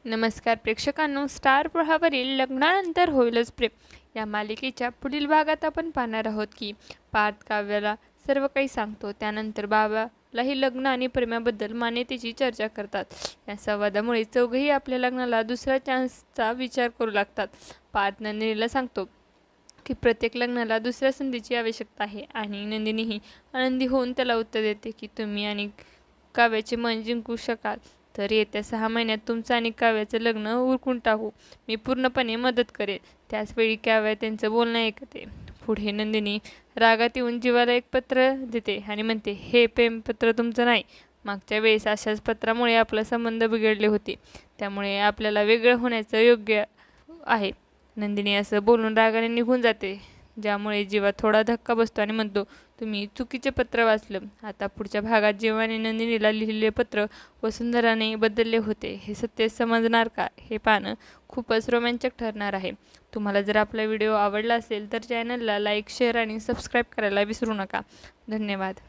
नमस्कार प्रेक्षकांनो, स्टार प्रवाहावरील लग्नानंतर होईलच प्रेम या मालिकेच्या पुढील भागात आपण पाहणार आहोत की पार्थ काव्याला सर्व काही सांगतो. त्यानंतर बाबालाही लग्न आणि प्रेमाबद्दल मान्यतेची चर्चा करतात. या संवादामुळे चौघेही आपल्या लग्नाला दुसऱ्या चान्सचा विचार करू लागतात. पार्थ नंदिनीला सांगतो की प्रत्येक लग्नाला दुसऱ्या संधीची आवश्यकता आहे आणि नंदिनीही आनंदी होऊन त्याला उत्तर देते की तुम्ही आणि काव्याचे मन जिंकू शकाल तर येत्या 6 महिन्यात तुमचं आणि काव्याचं लग्न उरकून टाकू. मी पूर्णपणे मदत करेन. त्याचवेळी काव्या त्यांचं बोलणं ऐकते. पुढे नंदिनी रागात येऊन जीवाला एक पत्र देते आणि म्हणते, हे प्रेमपत्र तुमचं नाही. मागच्या वेळेस अशाच पत्रामुळे आपला संबंध बिघडले होते. त्यामुळे आपल्याला वेगळं होण्याचं योग्य आहे. नंदिनी असं बोलून रागाने निघून जाते, ज्यामुळे जीवा थोडा धक्का बसतो आणि म्हणतो, तुम्ही चुकीचे पत्र वाचलं. आता पुढच्या भागात जीवाने नंदिनीला लिहिलेले पत्र वसुंधराने बदलले होते हे सत्य समजणार का, हे पाहणं खूपच रोमांचक ठरणार आहे. तुम्हाला जर आपला व्हिडिओ आवडला असेल तर चॅनलला लाईक, शेअर आणि सबस्क्राईब करायला विसरू नका. धन्यवाद.